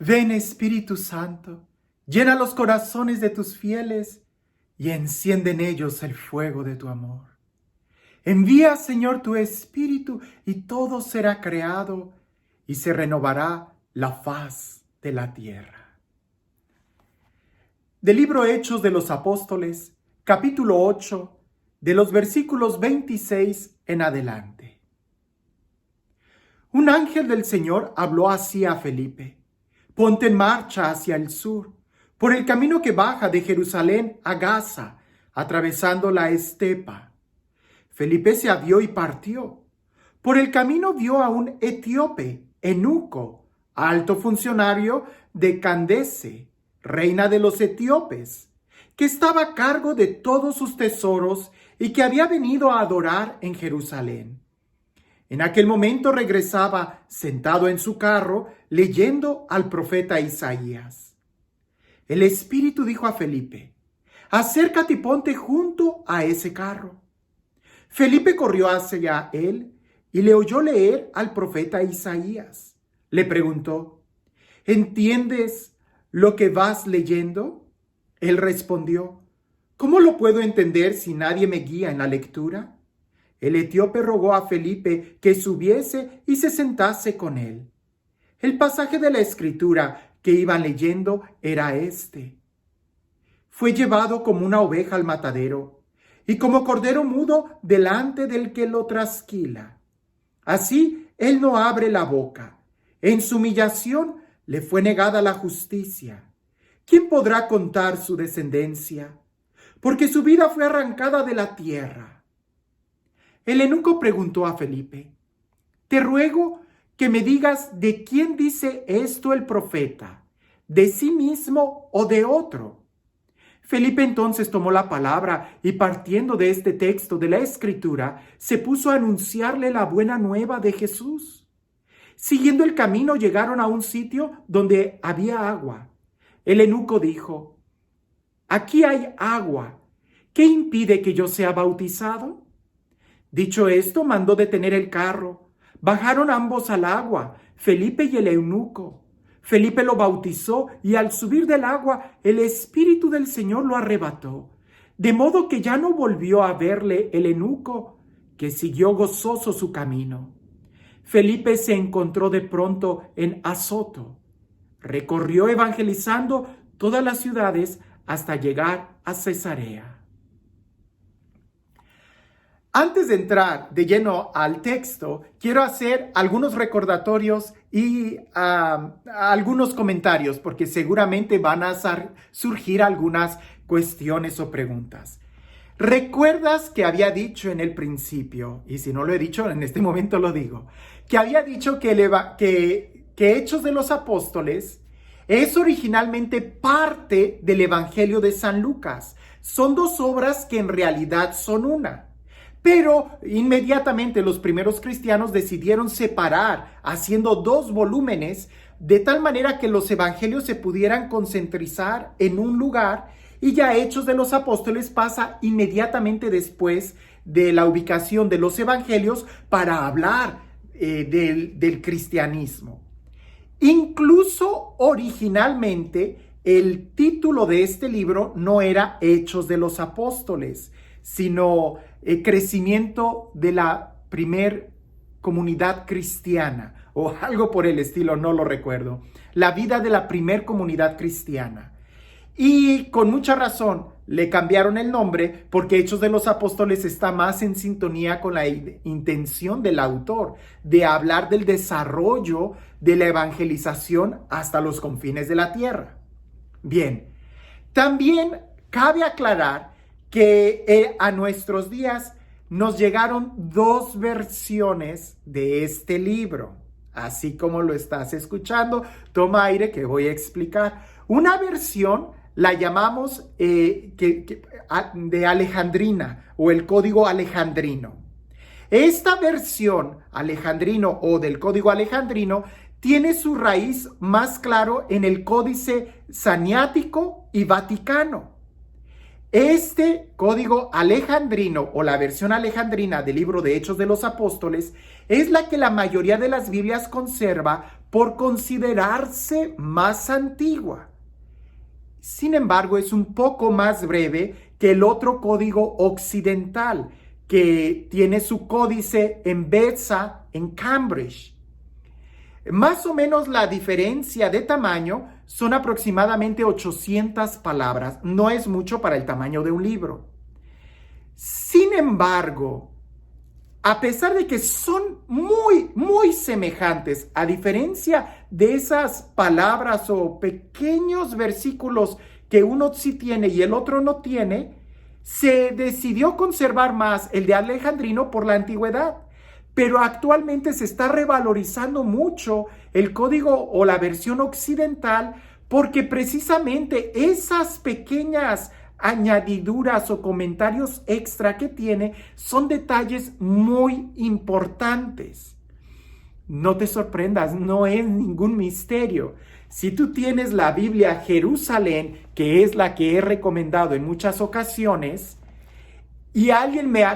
Ven, Espíritu Santo, llena los corazones de tus fieles y enciende en ellos el fuego de tu amor. Envía, Señor, tu Espíritu y todo será creado y se renovará la faz de la tierra. Del libro Hechos de los Apóstoles, capítulo 8, de los versículos 26 en adelante. Un ángel del Señor habló así a Felipe: ponte en marcha hacia el sur, por el camino que baja de Jerusalén a Gaza, atravesando la estepa. Felipe se avió y partió. Por el camino vio a un etíope, eunuco, alto funcionario de Candace, reina de los etíopes, que estaba a cargo de todos sus tesoros y que había venido a adorar en Jerusalén. En aquel momento regresaba sentado en su carro leyendo al profeta Isaías. El Espíritu dijo a Felipe: acércate y ponte junto a ese carro. Felipe corrió hacia él y le oyó leer al profeta Isaías. Le preguntó: ¿entiendes lo que vas leyendo? Él respondió: ¿cómo lo puedo entender si nadie me guía en la lectura? El etíope rogó a Felipe que subiese y se sentase con él. El pasaje de la escritura que iban leyendo era este: fue llevado como una oveja al matadero, y como cordero mudo delante del que lo trasquila. Así él no abre la boca. En su humillación le fue negada la justicia. ¿Quién podrá contar su descendencia? Porque su vida fue arrancada de la tierra. El eunuco preguntó a Felipe: te ruego que me digas de quién dice esto el profeta, de sí mismo o de otro. Felipe entonces tomó la palabra y, partiendo de este texto de la Escritura, se puso a anunciarle la buena nueva de Jesús. Siguiendo el camino llegaron a un sitio donde había agua. El eunuco dijo: aquí hay agua, ¿qué impide que yo sea bautizado? Dicho esto, mandó detener el carro. Bajaron ambos al agua, Felipe y el eunuco. Felipe lo bautizó y al subir del agua, el Espíritu del Señor lo arrebató, de modo que ya no volvió a verle el eunuco, que siguió gozoso su camino. Felipe se encontró de pronto en Azoto. Recorrió evangelizando todas las ciudades hasta llegar a Cesarea. Antes de entrar de lleno al texto, quiero hacer algunos recordatorios y algunos comentarios, porque seguramente van a surgir algunas cuestiones o preguntas. ¿Recuerdas que había dicho en el principio, y si no lo he dicho, en este momento lo digo, que había dicho que Hechos de los Apóstoles es originalmente parte del Evangelio de San Lucas? Son dos obras que en realidad son una. Pero inmediatamente los primeros cristianos decidieron separar, haciendo dos volúmenes, de tal manera que los evangelios se pudieran concentrar en un lugar, y ya Hechos de los Apóstoles pasa inmediatamente después de la ubicación de los evangelios para hablar del cristianismo. Incluso originalmente el título de este libro no era Hechos de los Apóstoles, sino crecimiento de la primer comunidad cristiana o algo por el estilo, no lo recuerdo. La vida de la primer comunidad cristiana. Y con mucha razón le cambiaron el nombre porque Hechos de los Apóstoles está más en sintonía con la intención del autor de hablar del desarrollo de la evangelización hasta los confines de la tierra. Bien, también cabe aclarar que a nuestros días nos llegaron dos versiones de este libro. Así como lo estás escuchando, toma aire que voy a explicar. Una versión la llamamos de Alejandrina o el código alejandrino. Esta versión alejandrino o del código alejandrino tiene su raíz más claro en el Códice Saniático y Vaticano. Este código alejandrino o la versión alejandrina del libro de Hechos de los Apóstoles es la que la mayoría de las Biblias conserva por considerarse más antigua. Sin embargo, es un poco más breve que el otro código occidental, que tiene su códice en Beza, en Cambridge. Más o menos la diferencia de tamaño son aproximadamente 800 palabras. No es mucho para el tamaño de un libro. Sin embargo, a pesar de que son muy semejantes, a diferencia de esas palabras o pequeños versículos que uno sí tiene y el otro no tiene, se decidió conservar más el de Alejandrino por la antigüedad. Pero actualmente se está revalorizando mucho el código o la versión occidental porque precisamente esas pequeñas añadiduras o comentarios extra que tiene son detalles muy importantes. No te sorprendas, no es ningún misterio. Si tú tienes la Biblia Jerusalén, que es la que he recomendado en muchas ocasiones, y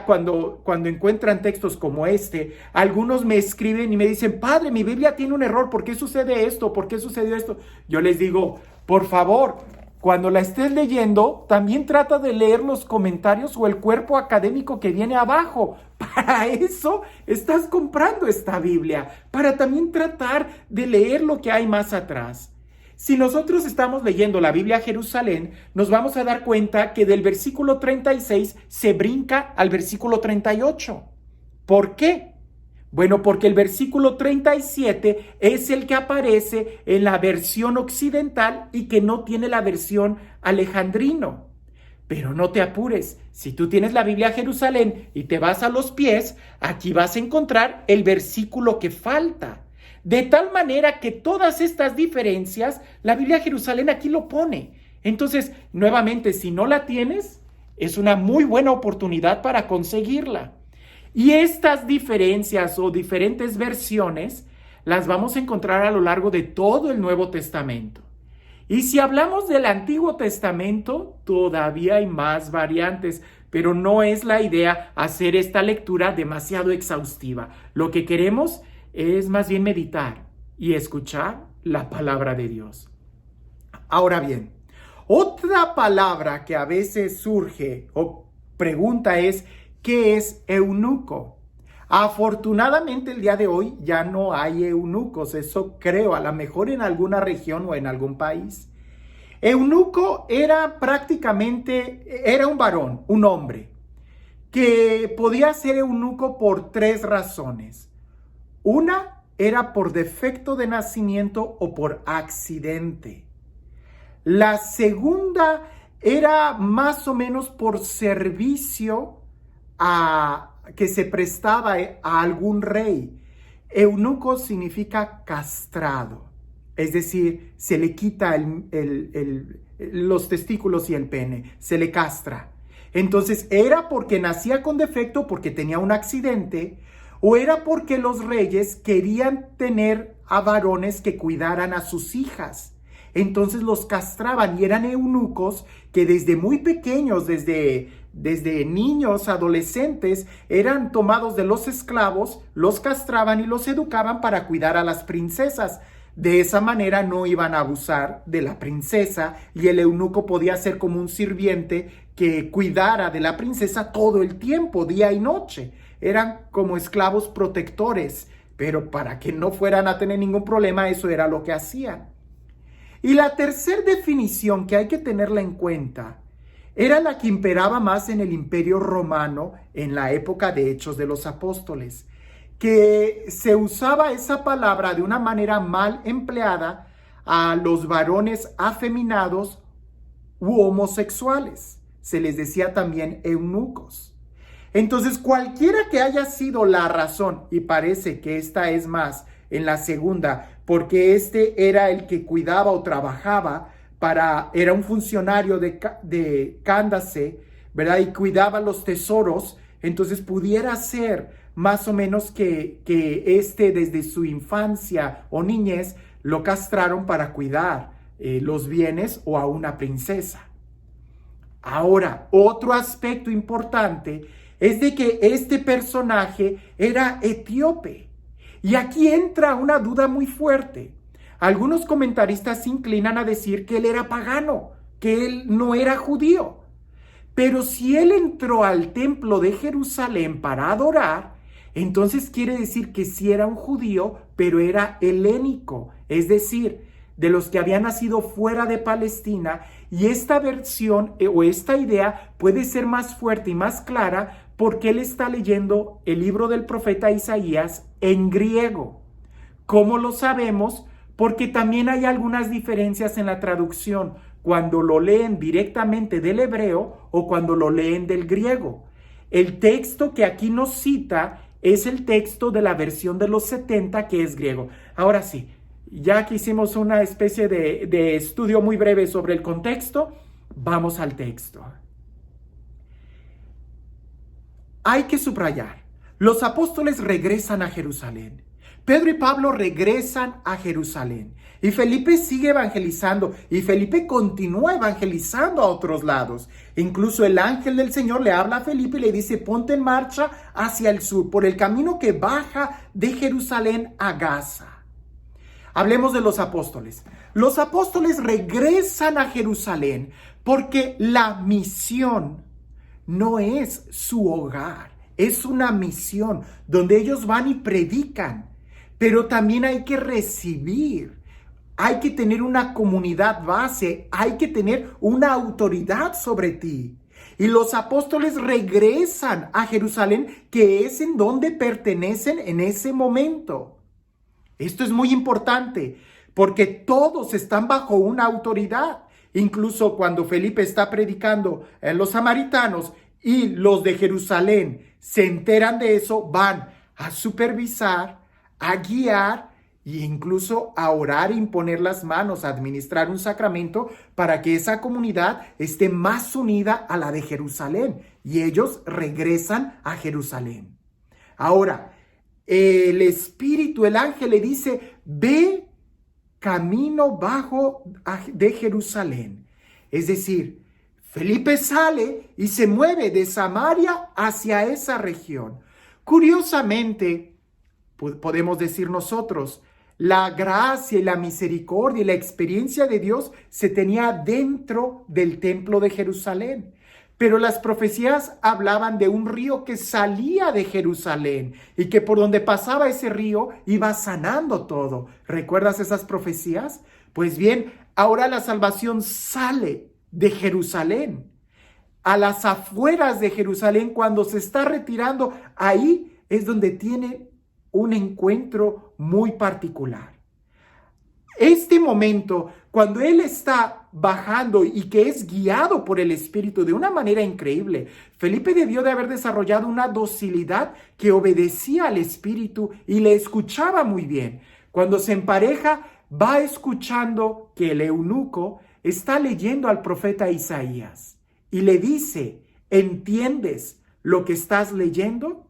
cuando encuentran textos como este, algunos me escriben y me dicen, padre, mi Biblia tiene un error, ¿por qué sucede esto? ¿Por qué sucedió esto? Yo les digo, por favor, cuando la estés leyendo, también trata de leer los comentarios o el cuerpo académico que viene abajo. Para eso estás comprando esta Biblia, para también tratar de leer lo que hay más atrás. Si nosotros estamos leyendo la Biblia Jerusalén, nos vamos a dar cuenta que del versículo 36 se brinca al versículo 38. ¿Por qué? Bueno, porque el versículo 37 es el que aparece en la versión occidental y que no tiene la versión alejandrino. Pero no te apures, si tú tienes la Biblia Jerusalén y te vas a los pies, aquí vas a encontrar el versículo que falta. De tal manera que todas estas diferencias, la Biblia Jerusalén aquí lo pone. Entonces, nuevamente, si no la tienes, es una muy buena oportunidad para conseguirla. Y estas diferencias o diferentes versiones las vamos a encontrar a lo largo de todo el Nuevo Testamento. Y si hablamos del Antiguo Testamento, todavía hay más variantes, pero no es la idea hacer esta lectura demasiado exhaustiva. Lo que queremos es más bien meditar y escuchar la palabra de Dios. Ahora bien, otra palabra que a veces surge o pregunta es, ¿qué es eunuco? Afortunadamente el día de hoy ya no hay eunucos, eso creo, a lo mejor en alguna región o en algún país. Eunuco era un varón, un hombre, que podía ser eunuco por 3 razones. Una era por defecto de nacimiento o por accidente. La segunda era más o menos por servicio que se prestaba a algún rey. Eunuco significa castrado, es decir, se le quita los testículos y el pene, se le castra. Entonces, era porque nacía con defecto, porque tenía un accidente, o era porque los reyes querían tener a varones que cuidaran a sus hijas. Entonces los castraban y eran eunucos que desde muy pequeños, desde niños, adolescentes, eran tomados de los esclavos, los castraban y los educaban para cuidar a las princesas. De esa manera no iban a abusar de la princesa y el eunuco podía ser como un sirviente que cuidara de la princesa todo el tiempo, día y noche. Eran como esclavos protectores, pero para que no fueran a tener ningún problema, eso era lo que hacían. Y la tercera definición que hay que tenerla en cuenta era la que imperaba más en el Imperio Romano en la época de Hechos de los Apóstoles, que se usaba esa palabra de una manera mal empleada a los varones afeminados u homosexuales. Se les decía también eunucos. Entonces, cualquiera que haya sido la razón, y parece que esta es más en la segunda, porque este era el que cuidaba o trabajaba era un funcionario de Candace, ¿verdad? Y cuidaba los tesoros, entonces pudiera ser más o menos que desde su infancia o niñez lo castraron para cuidar los bienes o a una princesa. Ahora, otro aspecto importante es de que este personaje era etíope. Y aquí entra una duda muy fuerte. Algunos comentaristas se inclinan a decir que él era pagano, que él no era judío. Pero si él entró al templo de Jerusalén para adorar, entonces quiere decir que sí era un judío, pero era helénico, es decir, de los que habían nacido fuera de Palestina. Y esta versión o esta idea puede ser más fuerte y más clara porque él está leyendo el libro del profeta Isaías en griego. ¿Cómo lo sabemos? Porque también hay algunas diferencias en la traducción cuando lo leen directamente del hebreo o cuando lo leen del griego. El texto que aquí nos cita es el texto de la versión de los 70 que es griego. Ahora sí, ya que hicimos una especie de estudio muy breve sobre el contexto, vamos al texto. Hay que subrayar, los apóstoles regresan a Jerusalén. Pedro y Pablo regresan a Jerusalén y Felipe sigue evangelizando y Felipe continúa evangelizando a otros lados. Incluso el ángel del Señor le habla a Felipe y le dice: ponte en marcha hacia el sur, por el camino que baja de Jerusalén a Gaza. Hablemos de los apóstoles. Los apóstoles regresan a Jerusalén porque la misión no es su hogar, es una misión donde ellos van y predican. Pero también hay que recibir, hay que tener una comunidad base, hay que tener una autoridad sobre ti. Y los apóstoles regresan a Jerusalén, que es en donde pertenecen en ese momento. Esto es muy importante, porque todos están bajo una autoridad. Incluso cuando Felipe está predicando en los samaritanos y los de Jerusalén se enteran de eso, van a supervisar, a guiar e incluso a orar, imponer las manos, a administrar un sacramento para que esa comunidad esté más unida a la de Jerusalén. Y ellos regresan a Jerusalén. Ahora, el Espíritu, el ángel le dice: ve camino bajo de Jerusalén. Es decir, Felipe sale y se mueve de Samaria hacia esa región. Curiosamente, podemos decir nosotros, la gracia y la misericordia y la experiencia de Dios se tenía dentro del templo de Jerusalén. Pero las profecías hablaban de un río que salía de Jerusalén y que por donde pasaba ese río iba sanando todo. ¿Recuerdas esas profecías? Pues bien, ahora la salvación sale de Jerusalén. A las afueras de Jerusalén, cuando se está retirando, ahí es donde tiene un encuentro muy particular. Este momento, cuando él está bajando y que es guiado por el Espíritu de una manera increíble, Felipe debió de haber desarrollado una docilidad que obedecía al Espíritu y le escuchaba muy bien. Cuando se empareja, va escuchando que el eunuco está leyendo al profeta Isaías y le dice: ¿entiendes lo que estás leyendo?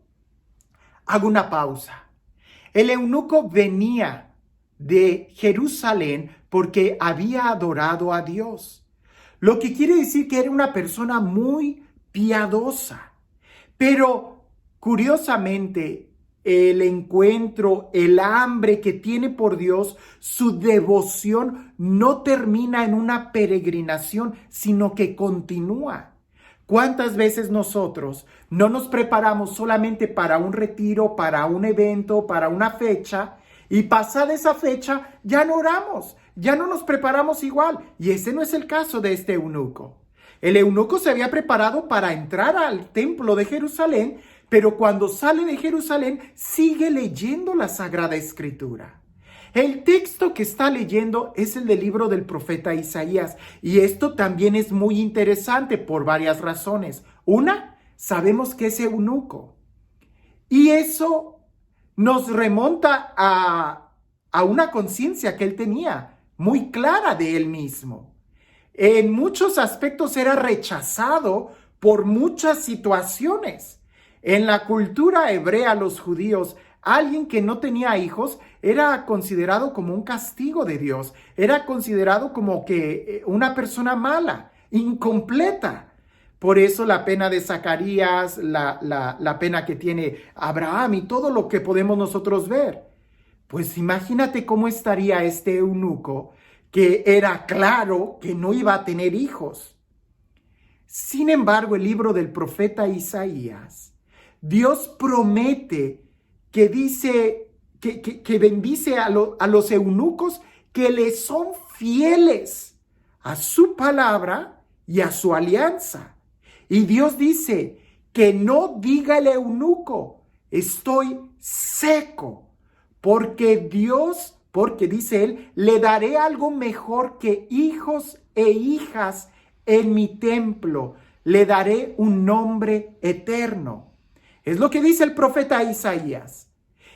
Hago una pausa. El eunuco venía de Jerusalén porque había adorado a Dios, lo que quiere decir que era una persona muy piadosa. Pero curiosamente, el encuentro, el hambre que tiene por Dios, su devoción no termina en una peregrinación, sino que continúa. ¿Cuántas veces nosotros no nos preparamos solamente para un retiro, para un evento, para una fecha, y pasada esa fecha ya no oramos, ya no nos preparamos igual? Y ese no es el caso de este eunuco. El eunuco se había preparado para entrar al templo de Jerusalén, pero cuando sale de Jerusalén sigue leyendo la Sagrada Escritura. El texto que está leyendo es el del libro del profeta Isaías, y esto también es muy interesante por varias razones. Una, sabemos que es eunuco, y eso nos remonta a una conciencia que él tenía muy clara de él mismo. En muchos aspectos era rechazado por muchas situaciones. En la cultura hebrea, los judíos, alguien que no tenía hijos era considerado como un castigo de Dios. Era considerado como que una persona mala, incompleta. Por eso la pena de Zacarías, la pena que tiene Abraham y todo lo que podemos nosotros ver. Pues imagínate cómo estaría este eunuco que era claro que no iba a tener hijos. Sin embargo, el libro del profeta Isaías, Dios promete que dice que bendice a los eunucos que le son fieles a su palabra y a su alianza. Y Dios dice que no diga el eunuco, estoy seco, porque dice él, le daré algo mejor que hijos e hijas en mi templo, le daré un nombre eterno. Es lo que dice el profeta Isaías.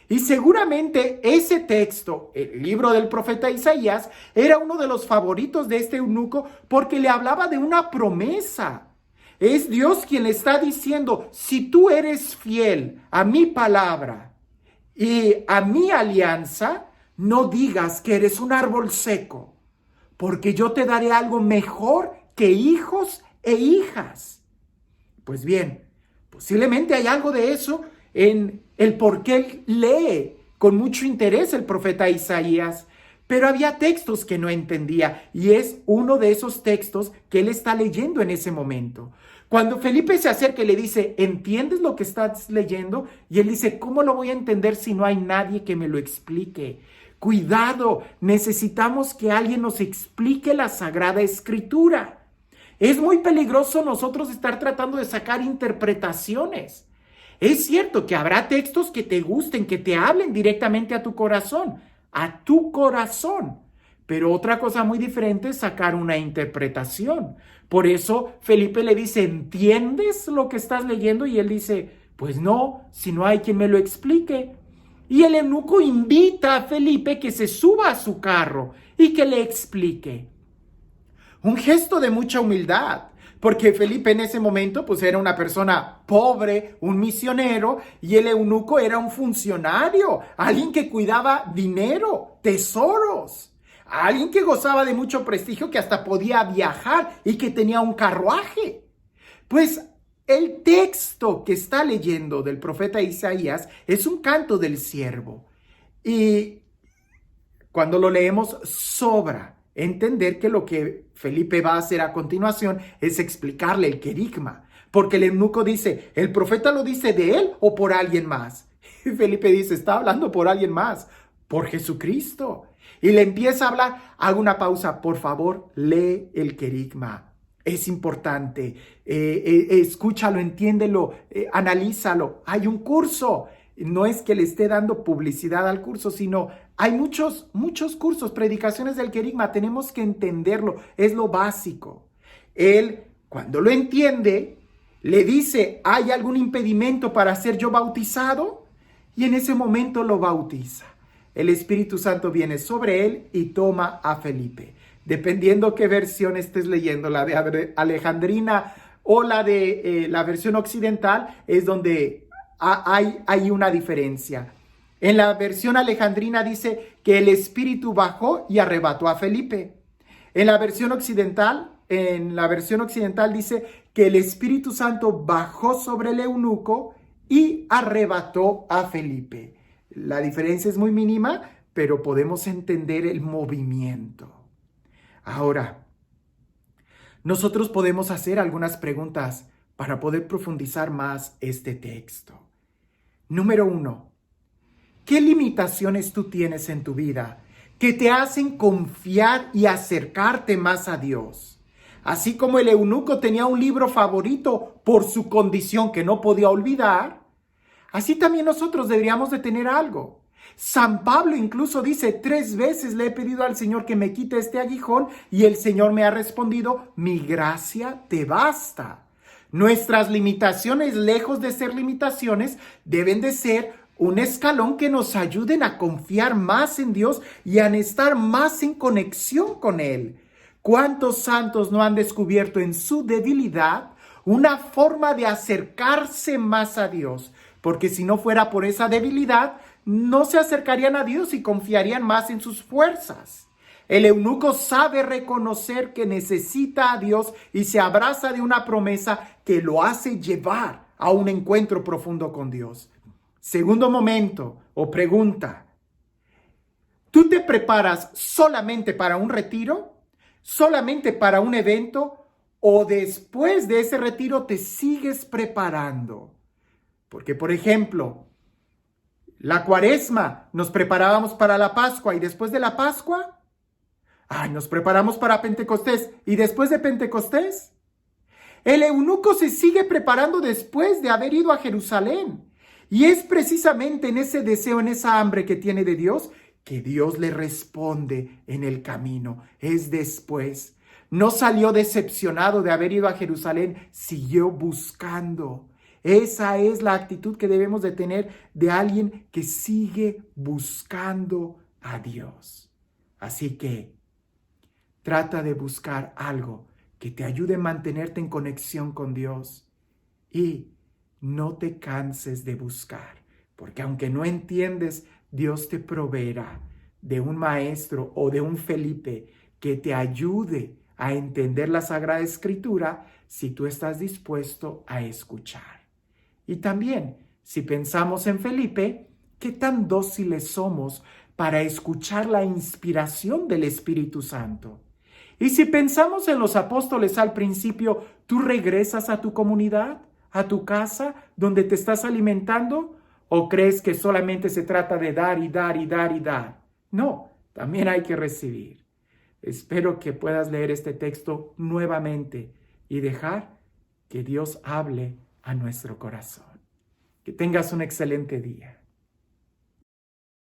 Y seguramente ese texto, el libro del profeta Isaías, era uno de los favoritos de este eunuco porque le hablaba de una promesa. Es Dios quien le está diciendo, si tú eres fiel a mi palabra y a mi alianza, no digas que eres un árbol seco, porque yo te daré algo mejor que hijos e hijas. Pues bien, posiblemente hay algo de eso en el por qué lee con mucho interés el profeta Isaías, pero había textos que no entendía y es uno de esos textos que él está leyendo en ese momento. Cuando Felipe se acerca y le dice, ¿entiendes lo que estás leyendo? Y él dice, ¿cómo lo voy a entender si no hay nadie que me lo explique? Cuidado, necesitamos que alguien nos explique la Sagrada Escritura. Es muy peligroso nosotros estar tratando de sacar interpretaciones. Es cierto que habrá textos que te gusten, que te hablen directamente a tu corazón, pero otra cosa muy diferente es sacar una interpretación. Por eso Felipe le dice, ¿entiendes lo que estás leyendo? Y él dice, pues no, si no hay quien me lo explique. Y el eunuco invita a Felipe que se suba a su carro y que le explique. Un gesto de mucha humildad, porque Felipe en ese momento pues era una persona pobre, un misionero, y el eunuco era un funcionario, alguien que cuidaba dinero, tesoros, alguien que gozaba de mucho prestigio, que hasta podía viajar y que tenía un carruaje. Pues el texto que está leyendo del profeta Isaías es un canto del siervo. Y cuando lo leemos, sobra entender que lo que Felipe va a hacer a continuación es explicarle el querigma. Porque el eunuco dice, ¿el profeta lo dice de él o por alguien más? Y Felipe dice, está hablando por alguien más, por Jesucristo. Y le empieza a hablar, haga una pausa, por favor, lee el querigma. Es importante, escúchalo, entiéndelo, analízalo. Hay un curso, no es que le esté dando publicidad al curso, sino hay muchos cursos, predicaciones del querigma, tenemos que entenderlo, es lo básico. Él, cuando lo entiende, le dice, ¿hay algún impedimento para ser yo bautizado? Y en ese momento lo bautiza. El Espíritu Santo viene sobre él y toma a Felipe. Dependiendo qué versión estés leyendo, la de Alejandrina o la de la versión occidental, es donde hay una diferencia. En la versión alejandrina dice que el Espíritu bajó y arrebató a Felipe. En la versión occidental dice que el Espíritu Santo bajó sobre el eunuco y arrebató a Felipe. La diferencia es muy mínima, pero podemos entender el movimiento. Ahora, nosotros podemos hacer algunas preguntas para poder profundizar más este texto. Número 1, ¿qué limitaciones tú tienes en tu vida que te hacen confiar y acercarte más a Dios? Así como el eunuco tenía un libro favorito por su condición que no podía olvidar, así también nosotros deberíamos de tener algo. San Pablo incluso dice, 3 veces le he pedido al Señor que me quite este aguijón y el Señor me ha respondido, mi gracia te basta. Nuestras limitaciones, lejos de ser limitaciones, deben de ser un escalón que nos ayuden a confiar más en Dios y a estar más en conexión con Él. ¿Cuántos santos no han descubierto en su debilidad una forma de acercarse más a Dios? Porque si no fuera por esa debilidad, no se acercarían a Dios y confiarían más en sus fuerzas. El eunuco sabe reconocer que necesita a Dios y se abraza de una promesa que lo hace llevar a un encuentro profundo con Dios. Segundo momento o pregunta, ¿Tú te preparas solamente para un retiro? ¿Solamente para un evento? ¿O después de ese retiro te sigues preparando? Porque, por ejemplo, la Cuaresma, nos preparábamos para la Pascua y después de la Pascua, nos preparamos para Pentecostés y después de Pentecostés. El eunuco se sigue preparando después de haber ido a Jerusalén. Y es precisamente en ese deseo, en esa hambre que tiene de Dios, que Dios le responde en el camino. Es después. No salió decepcionado de haber ido a Jerusalén, siguió buscando. Esa es la actitud que debemos de tener de alguien que sigue buscando a Dios. Así que trata de buscar algo que te ayude a mantenerte en conexión con Dios y no te canses de buscar, porque aunque no entiendes, Dios te proveerá de un maestro o de un Felipe que te ayude a entender la Sagrada Escritura si tú estás dispuesto a escuchar. Y también, si pensamos en Felipe, ¿qué tan dóciles somos para escuchar la inspiración del Espíritu Santo? Y si pensamos en los apóstoles al principio, ¿tú regresas a tu comunidad, a tu casa, donde te estás alimentando? ¿O crees que solamente se trata de dar y dar y dar y dar? No, también hay que recibir. Espero que puedas leer este texto nuevamente y dejar que Dios hable a nuestro corazón. Que tengas un excelente día.